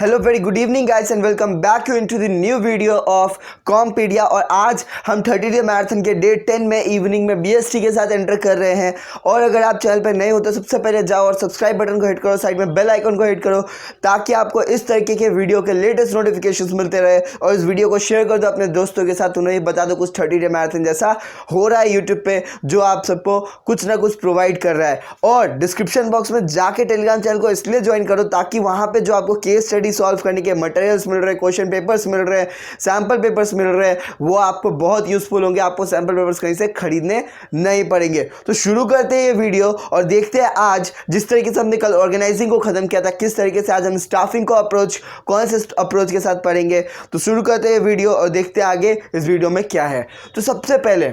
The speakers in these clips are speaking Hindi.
Hello very good evening guys and welcome back you into the new video of Compedia. और आज हम 30 डे मैराथन के डे 10 में इवनिंग में बीएसटी के साथ एंटर कर रहे हैं। और अगर आप चैनल पर नए हो तो सबसे पहले जाओ और सब्सक्राइब बटन को हिट करो, साइड में बेल आइकन को हिट करो ताकि आपको इस तरीके के वीडियो के लेटेस्ट नोटिफिकेशन मिलते रहे। और इस वीडियो को शेयर कर दो अपने दोस्तों के साथ, उन्हें बता दो कुछ 30 डे मैराथन जैसा हो रहा है यूट्यूब पे जो आप सबको कुछ ना कुछ प्रोवाइड कर रहा है। और डिस्क्रिप्शन बॉक्स में जाके टेलीग्राम चैनल को इसलिए ज्वाइन करो ताकि वहां पे जो आपको केस स्टडी सॉल्व करने के मटेरियल्स मिल रहे हैं, क्वेश्चन पेपर्स मिल रहे हैं, सैंपल पेपर्स मिल रहे हैं, वो आपको बहुत यूजफुल होंगे। आपको सैंपल पेपर्स कहीं से खरीदने नहीं पड़ेंगे। तो शुरू करते हैं ये वीडियो और देखते हैं आज जिस तरीके से हमने कल ऑर्गेनाइजिंग को खत्म किया था, किस तरीके से आज हम स्टाफिंग को कौन से अप्रोच के साथ पढ़ेंगे। तो शुरू करते हैं वीडियो और देखते हैं आगे इस वीडियो में क्या है। तो सबसे पहले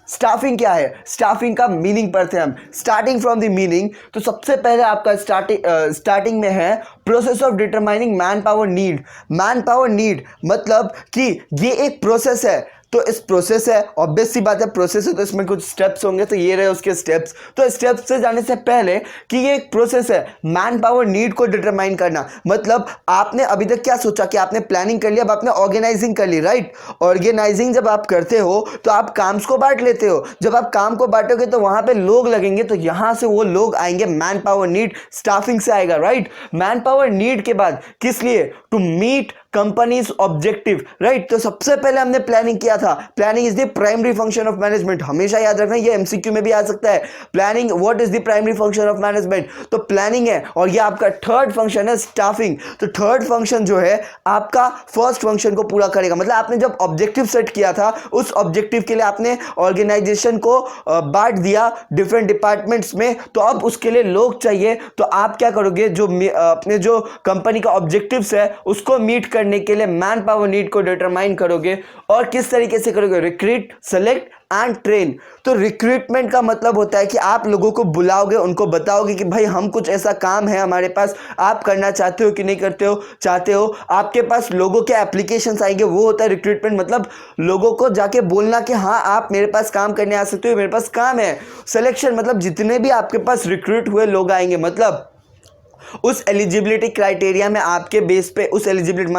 स्टाफिंग क्या है, स्टाफिंग का मीनिंग पढ़ते हैं हम। स्टार्टिंग फ्रॉम द मीनिंग, तो सबसे पहले आपका स्टार्टिंग में है process of determining man power need. Man power need मतलब कि ये एक प्रोसेस है। तो इस प्रोसेस है, ऑब्वियस सी बात है प्रोसेस है तो इसमें कुछ स्टेप्स होंगे, तो ये रहे उसके स्टेप्स। तो स्टेप्स से जाने से पहले कि ये एक प्रोसेस है मैन पावर नीड को डिटरमाइन करना। मतलब आपने अभी तक क्या सोचा कि आपने प्लानिंग कर लिया, अब आपने ऑर्गेनाइजिंग कर ली, राइट। ऑर्गेनाइजिंग जब आप करते हो तो आप काम को बांट लेते हो। जब आप काम को बांटोगे तो वहां पे लोग लगेंगे, तो यहां से वो लोग आएंगे, मैन पावर नीड स्टाफिंग से आएगा, राइट। मैन पावर नीड के बाद किस लिए, to meet companies objective, right. तो सबसे पहले हमने प्लानिंग किया था। Planning is the primary function of management, हमेशा याद रखना, ये एमसीक्यू में भी आ सकता है। Planning, what is the primary function of management, तो प्लानिंग है। और ये आपका थर्ड फंक्शन है स्टाफिंग। तो थर्ड फंक्शन जो है आपका फर्स्ट फंक्शन को पूरा करेगा। मतलब आपने जब ऑब्जेक्टिव सेट किया था उस ऑब्जेक्टिव के लिए आपने ऑर्गेनाइजेशन को बांट दिया डिफरेंट डिपार्टमेंट्स में, तो अब उसके लिए लोग चाहिए। तो आप क्या करोगे, जो अपने जो कंपनी का ऑब्जेक्टिव्स है उसको मीट करने के लिए मैन पावर नीड को डिटरमाइन करोगे। और किस तरीके से करोगे, रिक्रूट, सेलेक्ट एंड ट्रेन। तो रिक्रूटमेंट का मतलब होता है कि आप लोगों को बुलाओगे, उनको बताओगे कि भाई हम कुछ ऐसा काम है हमारे पास, आप करना चाहते हो कि नहीं करते हो, चाहते हो। आपके पास लोगों के एप्लीकेशंस आएंगे, वो होता है रिक्रूटमेंट। मतलब लोगों को जाके बोलना कि हाँ आप मेरे पास काम करने आ सकते हो, मेरे पास काम है। सिलेक्शन मतलब जितने भी आपके पास रिक्रूट हुए लोग आएंगे, मतलब उस एलिजिबिलिटी क्राइटेरिया में आपके बेस पे उस एलिजिबिलिटी,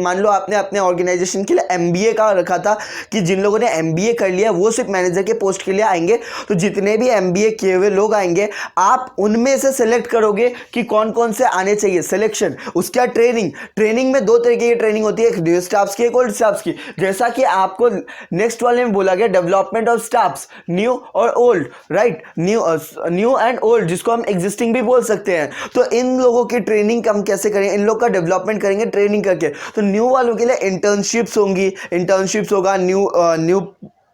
मान लो आपने अपने ऑर्गेनाइजेशन के लिए एमबीए का रखा था कि जिन लोगों ने एमबीए कर लिया वो सिर्फ मैनेजर के पोस्ट के लिए आएंगे। तो जितने भी एमबीए किए हुए लोग आएंगे आप उनमें से सेलेक्ट करोगे कि कौन कौन से आने चाहिए, सिलेक्शन। उसका ट्रेनिंग, ट्रेनिंग में दो तरीके की ट्रेनिंग होती है, एक न्यू स्टाफ्स की, एक ओल्ड स्टाफ्स की। जैसा कि आपको नेक्स्ट वाले में बोला गया डेवलपमेंट ऑफ स्टाफ्स, न्यू और old, right. New and old, जिसको हम एग्जिस्टिंग भी बोल सकते हैं। तो इन लोगों की ट्रेनिंग हम कैसे करें, इन लोग का डेवलपमेंट करेंगे ट्रेनिंग करके। तो न्यू वालों के लिए इंटर्नशिप्स होंगी, इंटर्नशिप्स होगा, न्यू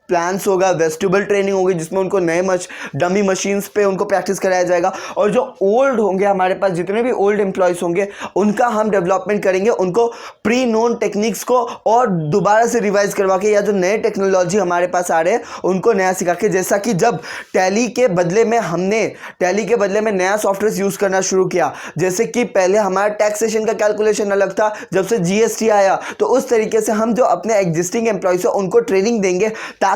प्लान्स होगा, वेस्टिबल ट्रेनिंग होगी जिसमें उनको नए डमी मशीन्स पे उनको प्रैक्टिस कराया जाएगा। और जो ओल्ड होंगे हमारे पास, जितने भी ओल्ड एम्प्लॉयज होंगे उनका हम डेवलपमेंट करेंगे, उनको प्री नोन टेक्निक्स को और दोबारा से रिवाइज करवा के, या जो नए टेक्नोलॉजी हमारे पास आ रहे हैं उनको नया सिखा के। जैसा कि जब टैली के बदले में नया सॉफ्टवेयर यूज करना शुरू किया, जैसे कि पहले हमारा टैक्सेशन का कैलकुलेशन अलग था, जब से जीएसटी आया, तो उस तरीके से हम जो अपने एग्जिस्टिंग एम्प्लॉयज है उनको ट्रेनिंग देंगे ताकि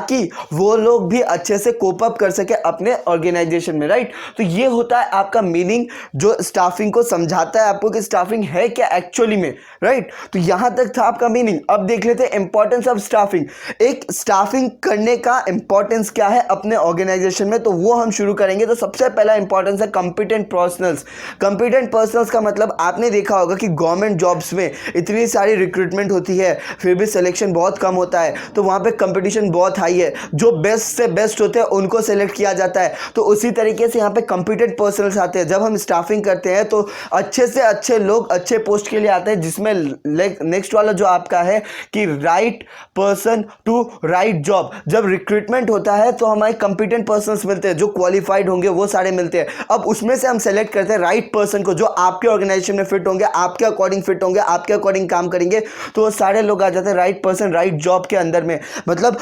वो लोग भी अच्छे से कोप अप कर सके अपने ऑर्गेनाइजेशन में, राइट। तो ये होता है आपका मीनिंग जो स्टाफिंग को समझाता है आपको कि स्टाफिंग है क्या एक्चुअली में, राइट। तो यहां तक था आपका मीनिंग। अब देख लेते हैं इंपॉर्टेंस ऑफ स्टाफिंग। एक स्टाफिंग करने का इंपॉर्टेंस क्या है अपने ऑर्गेनाइजेशन में, तो वो हम शुरू करेंगे। तो सबसे पहला इंपॉर्टेंस है कॉम्पिटेंट पर्सनल्स। कॉम्पिटेंट पर्सनल्स का मतलब आपने देखा होगा कि गवर्नमेंट जॉब्स में इतनी सारी रिक्रूटमेंट होती है फिर भी सिलेक्शन बहुत कम होता है, तो वहां पे कंपटीशन बहुत हाई है। जो बेस्ट से बेस्ट होते हैं उनको सेलेक्ट किया जाता है। तो उसी तरीके से यहाँ पे कॉम्पिटेंट पर्सनल्स आते हैं। जब हम स्टाफिंग करते हैं तो अच्छे से अच्छे लोग अच्छे पोस्ट के लिए आते हैं, जिसमें नेक्स्ट वाला जो आपका है कि right person to right job. जब रिक्रूटमेंट होता है तो हमारे कॉम्पिटेंट पर्सनल्स मिलते हैं, जो क्वालिफाइड होंगे वो सारे मिलते हैं। अब उसमें से हम सेलेक्ट करते हैं राइट पर्सन को, जो आपके ऑर्गेनाइजेशन में फिट होंगे, आपके अकॉर्डिंग फिट होंगे, आपके अकॉर्डिंग काम करेंगे। तो वो सारे लोग आ जाते हैं राइट पर्सन राइट जॉब के अंदर में। मतलब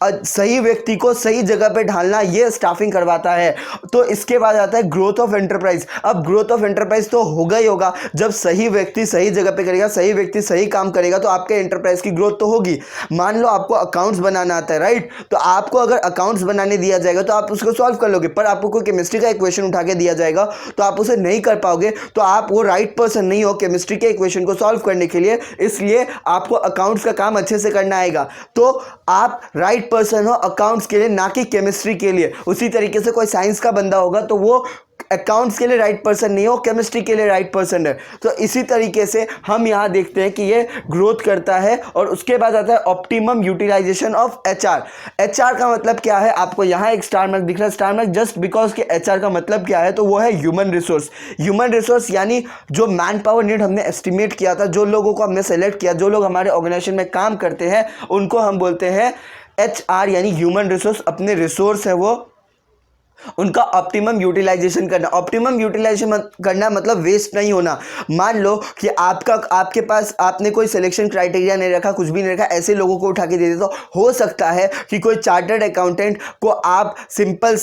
सही व्यक्ति को सही जगह पे ढालना, ये स्टाफिंग करवाता है। तो इसके बाद आता है ग्रोथ ऑफ एंटरप्राइज। अब ग्रोथ ऑफ एंटरप्राइज तो होगा ही होगा, जब सही व्यक्ति सही जगह पे करेगा, सही व्यक्ति सही काम करेगा तो आपके एंटरप्राइज की ग्रोथ तो होगी। मान लो आपको अकाउंट्स बनाना आता है, राइट, तो आपको अगर अकाउंट्स बनाने दिया जाएगा तो आप उसको सॉल्व कर लोगे, पर आपको कोई केमिस्ट्री का इक्वेशन उठा के दिया जाएगा तो आप उसे नहीं कर पाओगे, तो आप वो राइट पर्सन नहीं हो केमिस्ट्री के इक्वेशन को सॉल्व करने के लिए। इसलिए आपको अकाउंट्स का काम अच्छे से करना आएगा, तो आप राइट पर्सन हो अकाउंट्स के लिए, ना कि केमिस्ट्री के लिए। उसी तरीके से कोई साइंस का बंदा होगा तो वो अकाउंट्स के लिए राइट पर्सन नहीं हो, केमिस्ट्री के लिए राइट पर्सन है। तो इसी तरीके से हम यहाँ देखते हैं कि ये ग्रोथ करता है। और उसके बाद आता है optimum utilisation of HR. HR का मतलब क्या है, आपको यहाँ एक स्टार मार्क दिख रहा है, स्टार मार्क जस्ट बिकॉज कि एचआर का मतलब क्या है, तो वो है ह्यूमन रिसोर्स। ह्यूमन रिसोर्स यानी जो मैन पावर नीड हमने एस्टिमेट किया था, जो लोगों को हमने सेलेक्ट किया, जो लोग हमारे ऑर्गेनाइजेशन में काम करते हैं, उनको हम बोलते हैं एचआर यानी ह्यूमन रिसोर्स। अपने रिसोर्स है वो, उनका ऑप्टिमम यूटिलाइजेशन करना। ऑप्टिमम यूटिलाइजेशन करना मतलब वेस्ट नहीं होना। मान लो कि आपके पास आपने कोई सिलेक्शन क्राइटेरिया नहीं रखा, कुछ भी नहीं रखा, ऐसे लोगों को उठा के दे दे, तो हो सकता है कि कोई चार्टर्ड अकाउंटेंट को आप सिंपल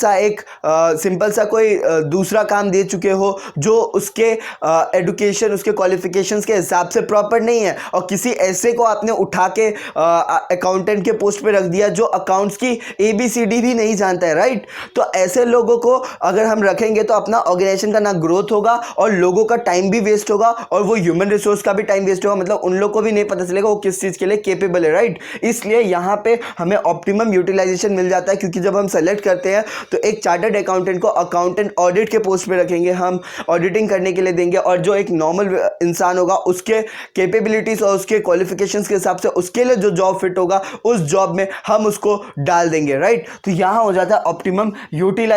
सा कोई दूसरा काम दे चुके हो जो उसके एडुकेशन, उसके क्वालिफिकेशंस के हिसाब से प्रॉपर नहीं है, और किसी ऐसे को आपने उठा के अकाउंटेंट के पोस्ट पे रख दिया जो अकाउंट्स की ABCD भी नहीं जानता है, राइट। तो ऐसे लोगों को अगर हम रखेंगे तो अपना ऑर्गेनाइजेशन का ना ग्रोथ होगा और लोगों का टाइम भी वेस्ट होगा, और वो ह्यूमन रिसोर्स का भी टाइम वेस्ट होगा, मतलब उन लोगों को भी नहीं पता चलेगा वो किस चीज के लिए केपेबल है, राइट। इसलिए यहाँ पे हमें ऑप्टिमम यूटिलाइजेशन मिल जाता है, क्योंकि जब हम सेलेक्ट करते हैं तो एक चार्टर्ड अकाउंटेंट को अकाउंटेंट ऑडिट के पोस्ट पे रखेंगे, हम ऑडिटिंग करने के लिए देंगे, और जो एक नॉर्मल इंसान होगा उसके कैपेबिलिटीज और उसके क्वालिफिकेशंस के हिसाब से उसके लिए जो जॉब फिट होगा उस जॉब में हम उसको डाल देंगे, राइट। तो यहाँ हो जाता है optimum utilisation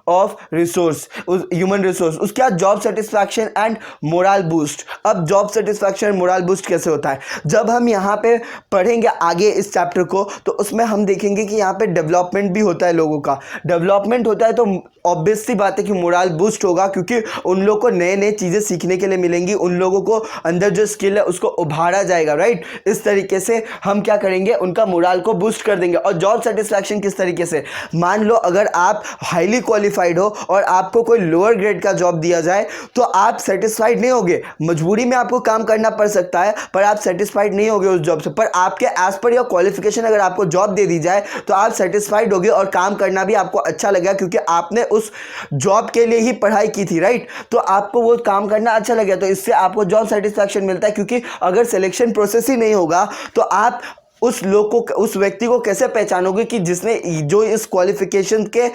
of resource, human resource. उसके बाद job satisfaction and moral boost. अब job satisfaction and moral boost कैसे होता है, जब हम यहाँ पे पढ़ेंगे आगे इस चैप्टर को तो उसमें हम देखेंगे कि यहाँ पे डेवलपमेंट भी होता है, लोगों का डेवलपमेंट होता है, तो ऑब्वियस सी बात है कि मोरल बूस्ट होगा, क्योंकि उन लोगों को नए नए चीज़ें सीखने के लिए मिलेंगी, उन लोगों को अंदर जो स्किल है उसको उभारा जाएगा, राइट। इस तरीके से हम क्या करेंगे, उनका मोरल को बूस्ट कर देंगे। और जॉब सेटिस्फैक्शन किस तरीके से, मान लो अगर आप हाईली क्वालिफाइड हो और आपको कोई लोअर ग्रेड का जॉब दिया जाए तो आप सेटिस्फाइड नहीं होगे, मजबूरी में आपको काम करना पड़ सकता है, पर आप सेटिस्फाइड नहीं होगे उस जॉब से। पर आपके एज पर योर क्वालिफिकेशन अगर आपको जॉब दे दी जाए तो आप सेटिस्फाइड होगे और काम करना भी आपको अच्छा लगेगा, क्योंकि आपने उस जॉब के लिए ही पढ़ाई की थी, राइट। तो आपको वो काम करना अच्छा लगेगा, तो इससे आपको जॉब सेटिस्फैक्शन मिलता है। क्योंकि अगर सिलेक्शन प्रोसेस ही नहीं होगा तो आप उस लोग को, उस व्यक्ति को कैसे पहचानोगे कि जिसने जो इस क्वालिफिकेशन के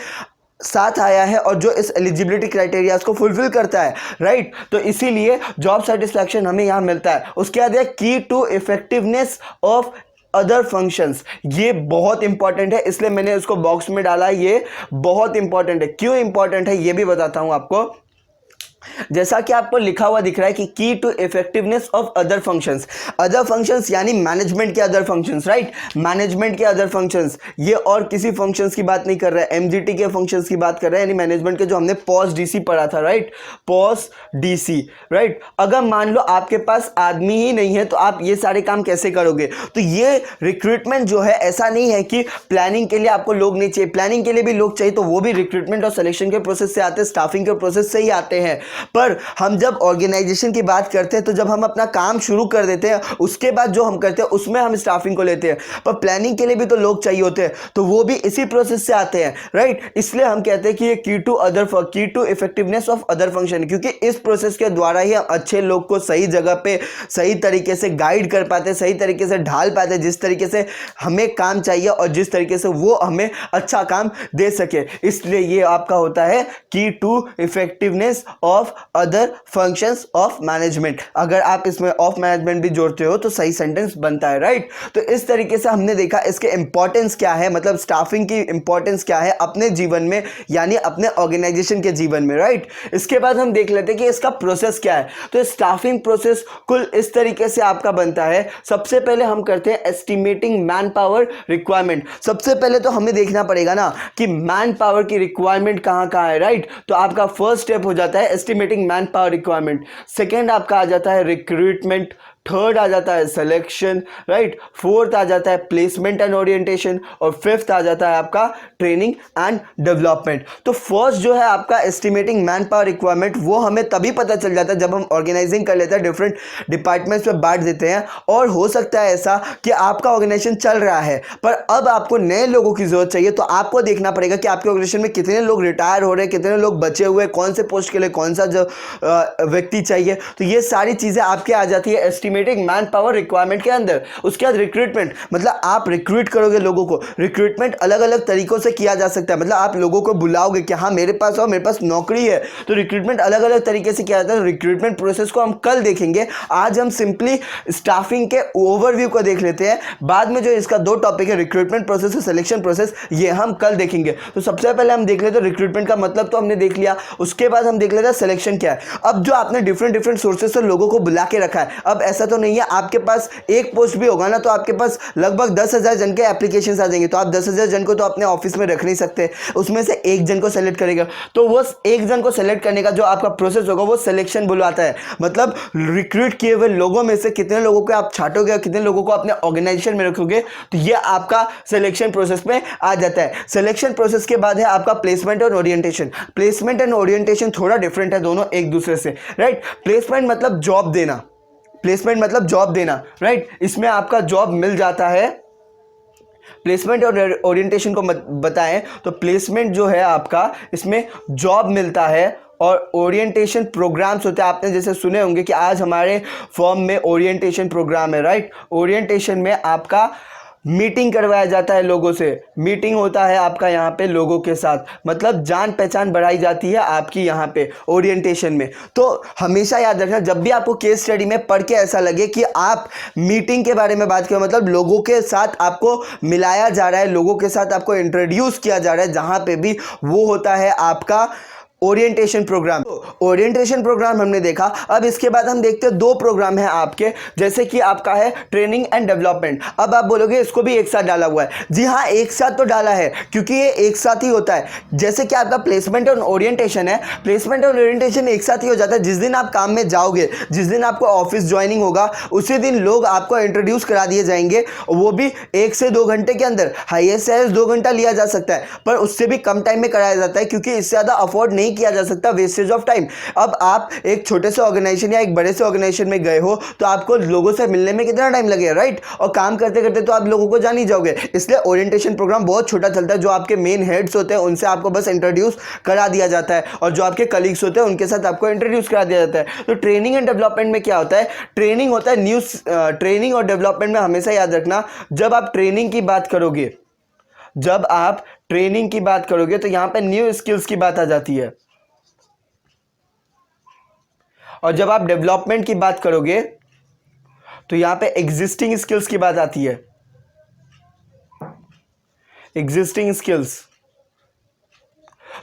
साथ आया है और जो इस एलिजिबिलिटी क्राइटेरियाज को फुलफिल करता है, राइट। तो इसीलिए जॉब सेटिस्फैक्शन हमें यहाँ मिलता है। उसके बाद है key to effectiveness of other functions. ये बहुत इंपॉर्टेंट है, इसलिए मैंने उसको बॉक्स में डाला। ये बहुत इंपॉर्टेंट है, क्यों इंपॉर्टेंट है ये भी बताता हूं आपको। जैसा कि आपको लिखा हुआ दिख रहा है कि key to effectiveness of other functions. Other functions यानी मैनेजमेंट के अदर फंक्शंस, राइट। मैनेजमेंट के अदर फंक्शंस, ये और किसी फंक्शंस की बात नहीं कर रहा है, MGT के फंक्शंस की बात कर रहा है, यानी मैनेजमेंट के जो हमने पॉज DC पढ़ा था, राइट। Pause DC, right. अगर मान लो आपके पास आदमी ही नहीं है तो आप ये सारे काम कैसे करोगे। तो ये रिक्रूटमेंट जो है, ऐसा नहीं है कि प्लानिंग के लिए आपको लोग नहीं चाहिए, प्लानिंग के लिए भी लोग चाहिए, तो वो भी रिक्रूटमेंट और सिलेक्शन के प्रोसेस से आते हैं, स्टाफिंग के प्रोसेस से ही आते हैं। पर हम जब ऑर्गेनाइजेशन की बात करते हैं तो जब हम अपना काम शुरू कर देते हैं उसके बाद जो हम करते हैं उसमें हम स्टाफिंग को लेते हैं, पर प्लानिंग के लिए भी तो लोग चाहिए होते हैं, तो वो भी इसी प्रोसेस से आते हैं, राइट। इसलिए हम कहते हैं कि ये key to effectiveness of other function, क्योंकि इस प्रोसेस के द्वारा ही हम अच्छे लोग को सही जगह पे सही तरीके से गाइड कर पाते हैं, सही तरीके से ढाल पाते हैं, जिस तरीके से हमें काम चाहिए और जिस तरीके से वो हमें अच्छा काम दे सके। इसलिए ये आपका होता है key to effectiveness of other functions of management. अगर आप इसमें ऑफ मैनेजमेंट भी जोड़ते हो तो सही सेंटेंस बनता है, राइट। तो इस तरीके से हमने देखा इसके इंपॉर्टेंस क्या है, मतलब स्टाफिंग की इंपॉर्टेंस क्या है अपने जीवन में, यानी अपने ऑर्गेनाइजेशन के जीवन में, राइट। इसके बाद हम देख लेते हैं कि इसका प्रोसेस क्या है। तो स्टाफिंग प्रोसेस कुल इस तरीके से आपका बनता है। सबसे पहले हम करते हैं एस्टिमेटिंग मैन पावर रिक्वायरमेंट। सबसे पहले तो हमें देखना पड़ेगा ना कि मैन पावर की रिक्वायरमेंट कहां कहां है, राइट। तो आपका फर्स्ट स्टेप हो जाता है estimating man power requirement. Second आपका आ जाता है रिक्रूटमेंट थर्ड आ जाता है सिलेक्शन, राइट, फोर्थ आ जाता है प्लेसमेंट एंड ओरिएंटेशन, और फिफ्थ आ जाता है आपका ट्रेनिंग एंड डेवलपमेंट। तो फर्स्ट जो है आपका एस्टिमेटिंग मैन पावर रिक्वायरमेंट, वो हमें तभी पता चल जाता है जब हम ऑर्गेनाइजिंग कर लेते हैं, डिफरेंट डिपार्टमेंट्स में बांट देते हैं। और हो सकता है ऐसा कि आपका ऑर्गेनाइजेशन चल रहा है पर अब आपको नए लोगों की जरूरत चाहिए, तो आपको देखना पड़ेगा कि आपके ऑर्गेनाइजेशन में कितने लोग रिटायर हो रहे हैं, कितने लोग बचे हुए, कौन से पोस्ट के लिए कौन सा जो व्यक्ति चाहिए। तो ये सारी चीजें आपके आ जाती है एस्टिमेटिंग मैन पावर रिक्वायरमेंट के अंदर। उसके बाद रिक्रूटमेंट, मतलब आप रिक्रूट करोगे लोगों को। रिक्रूटमेंट अलग अलग तरीकों से किया जा सकता है, मतलब आप लोगों को बुलाओगे कि हाँ मेरे पास आओ, मेरे पास नौकरी है। तो रिक्रूटमेंट अलग अलग तरीके से किया जाता है। रिक्रूटमेंट प्रोसेस को हम कल देखेंगे, आज हम सिंपली स्टाफिंग के ओवरव्यू को देख लेते हैं। बाद में जो इसका दो टॉपिक है, रिक्रूटमेंट प्रोसेस और सिलेक्शन प्रोसेस, ये हम कल देखेंगे। तो सबसे पहले हम देख लेते हैं रिक्रूटमेंट का मतलब तो हमने देख लिया, उसके बाद हम देख लेते हैं सिलेक्शन क्या है। अब जो आपने डिफरेंट सोर्सेस से लोगों को बुला के रखा है, अब ऐसा तो नहीं है आपके पास एक पोस्ट भी होगा ना तो आपके पास लगभग 10,000 जन के एप्लीकेशंस आ जाएंगे। तो आप 10,000 जन को तो अपने ऑफिस में रख नहीं सकते, उसमें से एक जन को सेलेक्ट करेगा। तो वो एक जन को सेलेक्ट करने का जो आपका प्रोसेस होगा वो सिलेक्शन बुलवाता है। मतलब रिक्रूट किए हुए लोगों में से कितने लोगों को आप छांटोगे, कितने लोगों को अपने ऑर्गेनाइजेशन में रखोगे, तो ये आपका सिलेक्शन प्रोसेस में आ जाता है। सिलेक्शन प्रोसेस के बाद है आपका प्लेसमेंट और ओरिएंटेशन। प्लेसमेंट एंड ओरिएंटेशन थोड़ा डिफरेंट है दोनों एक दूसरे से, राइट। प्लेसमेंट मतलब जॉब देना, प्लेसमेंट मतलब जॉब देना, राइट। इसमें आपका जॉब मिल जाता है। प्लेसमेंट और ओरिएंटेशन को बताएं तो प्लेसमेंट जो है आपका, इसमें जॉब मिलता है, और ओरिएंटेशन प्रोग्राम्स होते हैं। आपने जैसे सुने होंगे कि आज हमारे फॉर्म में ओरिएंटेशन प्रोग्राम है, राइट। ओरिएंटेशन में आपका मीटिंग करवाया जाता है लोगों से, मीटिंग होता है आपका यहाँ पे लोगों के साथ, मतलब जान पहचान बढ़ाई जाती है आपकी यहाँ पे ओरिएंटेशन में। तो हमेशा याद रखना, जब भी आपको केस स्टडी में पढ़ के ऐसा लगे कि आप मीटिंग के बारे में बात करें, मतलब लोगों के साथ आपको मिलाया जा रहा है, लोगों के साथ आपको इंट्रोड्यूस किया जा रहा है, जहाँ पे भी वो होता है आपका ओरिएंटेशन प्रोग्राम। ओरिएंटेशन प्रोग्राम हमने देखा। अब इसके बाद हम देखते हैं दो प्रोग्राम है आपके, जैसे कि आपका है ट्रेनिंग एंड डेवलपमेंट। अब आप बोलोगे इसको भी एक साथ डाला हुआ है। जी हाँ, एक साथ तो डाला है क्योंकि ये एक साथ ही होता है। जैसे कि आपका प्लेसमेंट और ओरिएंटेशन है, प्लेसमेंट और ओरिएंटेशन एक साथ ही हो जाता है। जिस दिन आप काम में जाओगे, जिस दिन आपको ऑफिस ज्वाइनिंग होगा, उसी दिन लोग आपको इंट्रोड्यूस करा दिए जाएंगे, वो भी 1 से 2 घंटे के अंदर। हाईएस्ट से 2 घंटा लिया जा सकता है, पर उससे भी कम टाइम में कराया जाता है क्योंकि इससे ज़्यादा अफोर्ड नहीं किया जा सकता, वेस्टेज ऑफ टाइम। अब आप एक छोटे से ऑर्गेनाइजेशन या एक बड़े से ऑर्गेनाइजेशन में गए हो तो आपको लोगों से मिलने में कितना टाइम लगेगा, राइट। और काम करते करते तो आप लोगों को जान ही जाओगे, इसलिए ओरिएंटेशन प्रोग्राम बहुत छोटा चलता है। जो आपके मेन हेड्स होते हैं उनसे आपको बस इंट्रोड्यूस करा दिया जाता है, और जो आपके कलीग्स होते हैं उनके साथ आपको इंट्रोड्यूस करा दिया जाता है। तो ट्रेनिंग एंड डेवलपमेंट में क्या होता है, ट्रेनिंग होता है न्यूज। ट्रेनिंग और डेवलपमेंट में हमेशा याद रखना, जब आप ट्रेनिंग की बात करोगे, जब आप ट्रेनिंग की बात करोगे तो यहां पे न्यू स्किल्स की बात आ जाती है, और जब आप डेवलपमेंट की बात करोगे तो यहां पे एग्जिस्टिंग स्किल्स की बात आती है। Existing skills.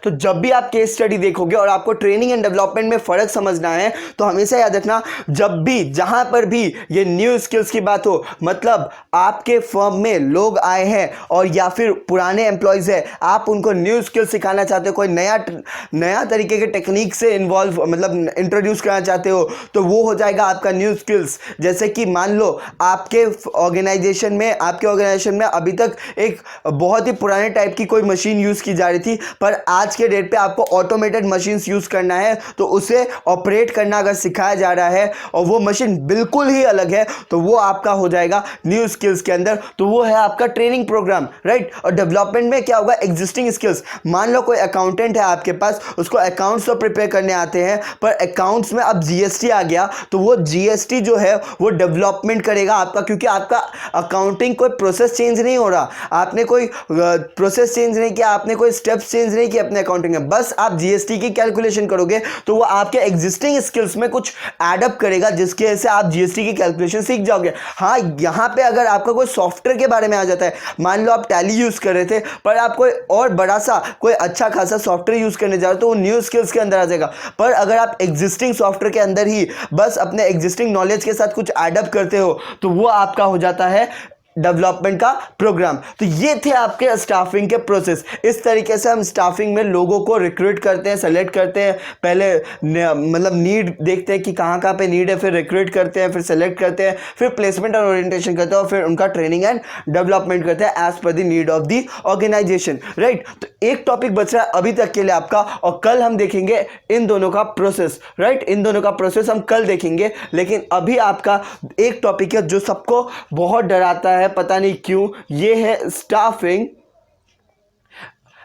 तो जब भी आप केस स्टडी देखोगे और आपको ट्रेनिंग एंड डेवलपमेंट में फर्क समझना है तो हमेशा याद रखना, जब भी जहां पर भी ये न्यू स्किल्स की बात हो, मतलब आपके फर्म में लोग आए हैं और या फिर पुराने एम्प्लॉयज हैं, आप उनको न्यू स्किल्स सिखाना चाहते हो, कोई नया तरीके के टेक्निक से इन्वॉल्व, मतलब इंट्रोड्यूस करना चाहते हो, तो वो हो जाएगा आपका न्यू स्किल्स। जैसे कि मान लो आपके ऑर्गेनाइजेशन में अभी तक एक बहुत ही पुराने टाइप की कोई मशीन यूज की जा रही थी, पर आज के डेट पे आपको ऑटोमेटेड मशीन्स यूज करना है, तो उसे ऑपरेट करना अगर सिखाया जा रहा है और वो मशीन बिल्कुल ही अलग है, तो वो आपका हो जाएगा न्यू स्किल्स के अंदर। तो वो है आपका ट्रेनिंग प्रोग्राम, राइट। और डेवलपमेंट में क्या होगा, एग्जिस्टिंग स्किल्स। मान लो कोई अकाउंटेंट है आपके पास, उसको अकाउंट्स तो प्रिपेयर करने आते हैं, पर अकाउंट्स में अब जीएसटी आ गया, तो वो जीएसटी जो है वो डेवलपमेंट करेगा आपका, क्योंकि आपका अकाउंटिंग कोई प्रोसेस चेंज नहीं हो रहा, आपने कोई प्रोसेस चेंज नहीं किया, आपने कोई स्टेप्स चेंज नहीं किया अपने अकाउंटिंग में, बस आप जीएसटी की कैलकुलेशन करोगे, तो वो आपके एग्जिस्टिंग स्किल्स में कुछ एडअप करेगा, जिसकी वजह से आप जीएसटी की कैलकुलेशन सीख जाओगे। हाँ, यहां पे अगर आपका कोई सॉफ्टवेयर के बारे में आ जाता है, मान लो आप टैली यूज कर रहे थे पर आप कोई और बड़ा सा कोई अच्छा खासा सॉफ्टवेयर यूज करने जा रहे हो, तो वो न्यू स्किल्स के अंदर आ जाएगा। पर अगर आप एग्जिस्टिंग सॉफ्टवेयर के अंदर ही बस अपने एग्जिस्टिंग नॉलेज के साथ कुछ एडअप करते हो, तो वो आपका हो जाता है डेवलपमेंट का प्रोग्राम। तो ये थे आपके स्टाफिंग के प्रोसेस। इस तरीके से हम स्टाफिंग में लोगों को रिक्रूट करते हैं, सेलेक्ट करते हैं। पहले मतलब नीड देखते हैं कि कहाँ कहाँ पे नीड है, फिर रिक्रूट करते हैं, फिर सेलेक्ट करते हैं, फिर प्लेसमेंट और ओरिएंटेशन करते हैं, और फिर उनका ट्रेनिंग एंड डेवलपमेंट करते हैं as per the need of the organisation, right. तो एक टॉपिक बच रहा है अभी तक के लिए आपका, और कल हम देखेंगे इन दोनों का प्रोसेस, राइट। इन दोनों का प्रोसेस हम कल देखेंगे। लेकिन अभी आपका एक टॉपिक है जो सबको बहुत डराता है, पता नहीं क्यों, ये है स्टाफिंग।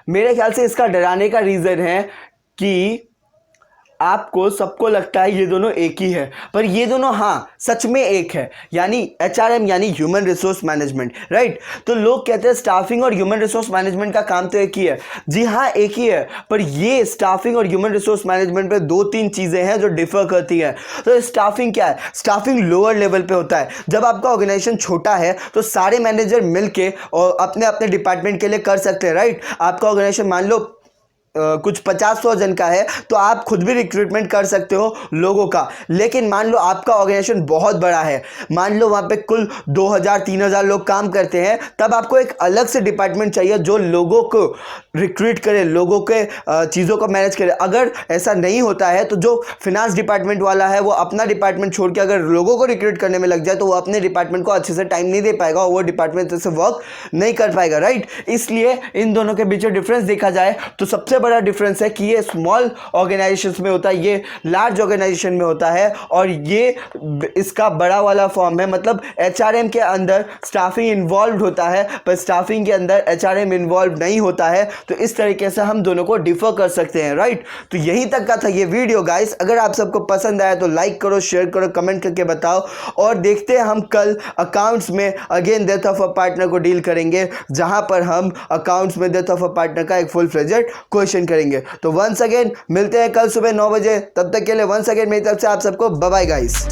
मेरे ख्याल से इसका डराने का रीजन है कि आपको सबको लगता है ये दोनों एक ही है, पर ये दोनों हाँ सच में एक है, यानी एचआरएम यानी ह्यूमन रिसोर्स मैनेजमेंट, राइट। तो लोग कहते हैं स्टाफिंग और ह्यूमन रिसोर्स मैनेजमेंट का काम तो एक ही है। जी हाँ एक ही है, पर ये स्टाफिंग और ह्यूमन रिसोर्स मैनेजमेंट पे दो तीन चीजें हैं जो डिफर करती हैं। तो स्टाफिंग क्या है? स्टाफिंग लोअर लेवल पे होता है। जब आपका ऑर्गेनाइजेशन छोटा है तो सारे मैनेजर मिलके और अपने अपने डिपार्टमेंट के लिए कर सकते हैं, राइट। आपका ऑर्गेनाइजेशन मान लो कुछ 50-100 जन का है, तो आप खुद भी रिक्रूटमेंट कर सकते हो लोगों का। लेकिन मान लो आपका ऑर्गेनाइजेशन बहुत बड़ा है, मान लो वहाँ पे कुल 2000-3000 लोग काम करते हैं, तब आपको एक अलग से डिपार्टमेंट चाहिए जो लोगों को रिक्रूट करे, लोगों के चीज़ों को मैनेज करे। अगर ऐसा नहीं होता है तो जो फिनांस डिपार्टमेंट वाला है वो अपना डिपार्टमेंट छोड़ के अगर लोगों को रिक्रूट करने में लग जाए तो वो अपने डिपार्टमेंट को अच्छे से टाइम नहीं दे पाएगा और वो डिपार्टमेंट से वर्क नहीं कर पाएगा, राइट। इसलिए इन दोनों के बीच डिफरेंस देखा जाए तो सबसे बड़ा डिफरेंस है कि ये स्मॉल ऑर्गेनाइजेशंस में होता है, ये लार्ज ऑर्गेनाइजेशन में होता है, और ये इसका बड़ा वाला फॉर्म है। मतलब एचआरएम के अंदर स्टाफिंग इन्वॉल्व होता है, पर स्टाफिंग के अंदर एचआरएम इन्वॉल्व नहीं होता है। तो इस तरीके से हम दोनों को डिफर कर सकते हैं, राइट। तो यहीं तक का था ये वीडियो गाइस। अगर आप सबको पसंद आया तो लाइक करो, शेयर करो, कमेंट करके बताओ, और देखते हैं हम कल अकाउंट्स में again death of a partner को डील करेंगे, जहां पर हम अकाउंट्स में डेथ ऑफ अ पार्टनर का एक फुल फ्लेजेड क्वेश्चन करेंगे। तो वंस अगेन मिलते हैं कल सुबह 9 बजे। तब तक के लिए वंस अगेन मेरी तरफ से आप सबको बाय बाय गाइस।